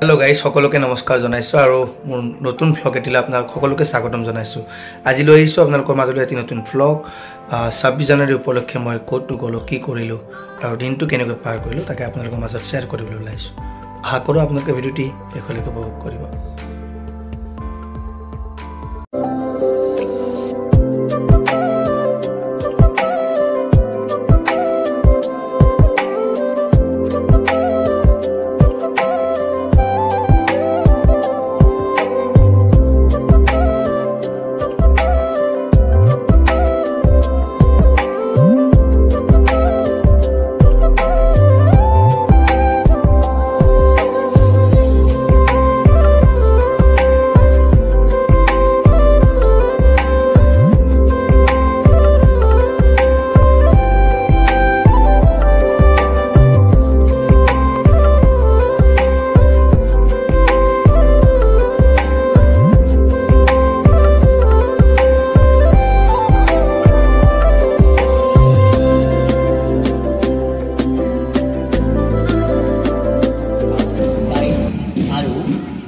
Hello guys সকলোকে নমস্কাৰ জনাইছো আৰু মোৰ নতুন ভ্লগ এটিলে আপোনাক সকলোকে স্বাগতম জনাইছো। আজি লৈ আহিছো আপোনালোকৰ মাজলৈ এটি নতুন ভ্লগ 26 জানুৱাৰী উপলক্ষে মই ক'ত গলো কি কৰিলো আৰু দিনটো কেনেকৈ পাৰ কৰিলো তাকে আপোনালোকৰ মাজত শেয়াৰ কৰিবলৈ ওলাইছো। আশা কৰো আপোনালোকে ভিডিওটি শেষলৈকে উপভোগ কৰিব।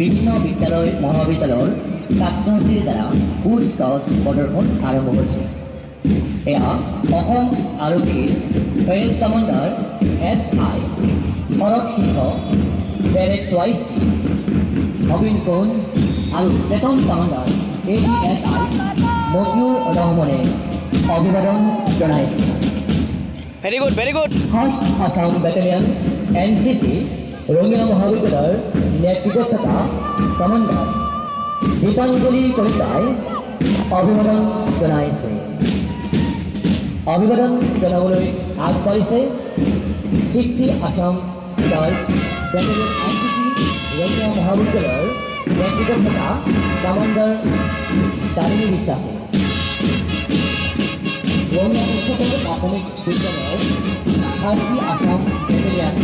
বিভিন্ন বিদ্যালয় মহাবিদ্যালয়ৰ ছাত্ৰছাত্ৰীৰ দ্বাৰা কুচকাৱাজ প্ৰদৰ্শন আৰম্ভ হৈছে। এয়া অসম আৰক্ষীৰ পেৰেড কমাণ্ডাৰ SI শৰৎ সিংহ, পেৰেড টুৱাইচ নবীন কোন আৰু প্লেটন কমাণ্ডাৰ ADSI মতিউৰ ৰহমানে অভিবাদন জনাইছে। Very good first Assam battalion NCC Rangia মহাবিদ্যালয়ের নেতৃত্ব কমান্ডার দীপাঞ্জলি কলিতায় অভিবাদন জানাইছে। অভিবাদন জানাবলৈ আগবাঢ়িছে সিক্তি Assam girls battalion NCC Rangia মহাবিদ্যালয়ের নেতৃত্ব কমান্ডার তারিণী বিশ্বাসে। রঙিয়া উচ্চতর প্রাথমিক বিদ্যালয়ের ভারতী আসাম ব্যাটালিয়ন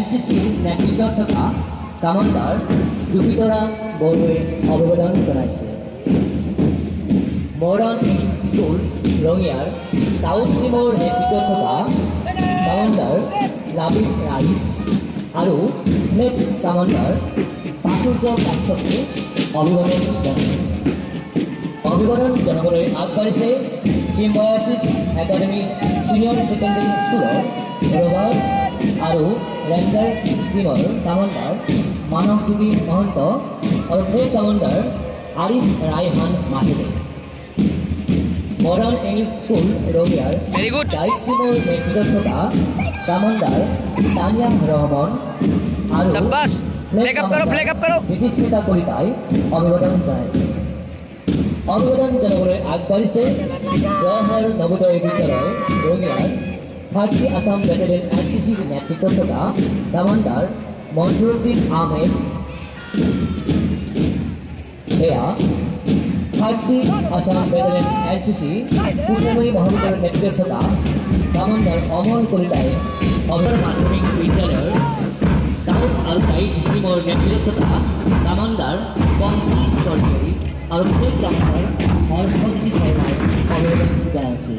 NCC নেতৃত্ব থকা কমান্ডার জুপিতৰা বড়োৱে অভিবাদন জনাইছে। মডাৰ্ণ ইংলিছ স্কুল ৰঙিয়াৰ স্কাউট টিমৰ নেতৃত্ব থকা কমান্ডাৰ ৰাবিক ৰাইচ আৰু ফ্লেগ কমান্ডাৰ প্ৰাচুৰ্য কাশ্যপে অভিবাদন জনাইছে। অভিবাদন জনাবলৈ আগবাঢ়িছে চিম্বায়াছিছ একাডেমি চিনিয়ৰ ছেকেণ্ডেৰী স্কুলৰ ৰবাৰ্ছ আৰু ৰেঞ্জাৰ্ছ টিমৰ কমান্ডাৰ মানৱজ্যোতি মহন্ত আৰু ফ্লেগ কমান্ডাৰ আৰিফ ৰায়হান মাছুদে। মডাৰ্ণ ইংলিছ স্কুল ৰঙিয়াৰ ডাইট টিমৰ নেতৃত্ব থকা কমান্ডাৰ তানিয়া ৰহমান আৰু বিধিস্মিতা কলিতাই অভিবাদন জনাইছে। অভিবাদন জনাবলৈ আগবাঢ়িছে জৱাহৰ নবোদয় বিদ্যালয় ৰঙিয়াৰ 30 আসাম ব্যাটালিয়ন NCC নেতৃত্ব থকা কমান্ডার মঞ্জুরুদ্দিন আহমেদ। এয়া 30 আসাম ব্যাটালিয়ন NCC কুটমৈ মহাবিদ্যালয়ের নেতৃত্ব থকা কমান্ডার অমল কলিতাই অভয় মাধ্যমিক বিদ্যালয়ের স্কাউট আৰু গাইড টিমৰ নেতৃত্ব থকা কমান্ডাৰ পঞ্চী চৌধুৰী আৰু ফ্লেগ কমান্ডাৰ হৰ্ষজ্যোতি শৰ্মাই অভিবাদন জনাইছে।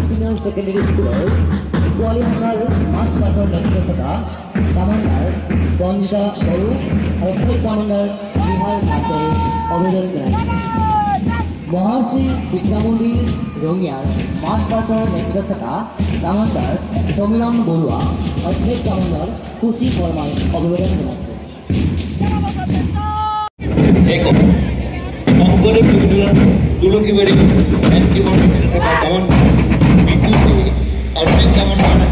সিনিয়ৰ সেকেন্ডাৰি স্কুলেৰ ছোৱালী শাখাৰ মাছ ক্লাছৰ নেতৃত্ব থকা কমান্ডাৰ বঞ্জিতা বড়ো আৰু ফ্লেগ কমান্ডাৰ বিহাৰ নাথে অভিবাদন জনাইছে। মহৰ্ষি বিদ্যামন্দিৰ ৰঙিয়াৰ মাছ ক্লাছৰ নেতৃত্ব থকা কমান্ডাৰ সমীৰণ বৰুৱা আৰু ফ্লেগ কমান্ডাৰ খুচি শৰ্মাই অভিবাদন জনাইছে। তুলসীবাড়ি কমান্ডাৰ বিদ্যুৎ আৰ ফ্লেগ কমান্ডাৰ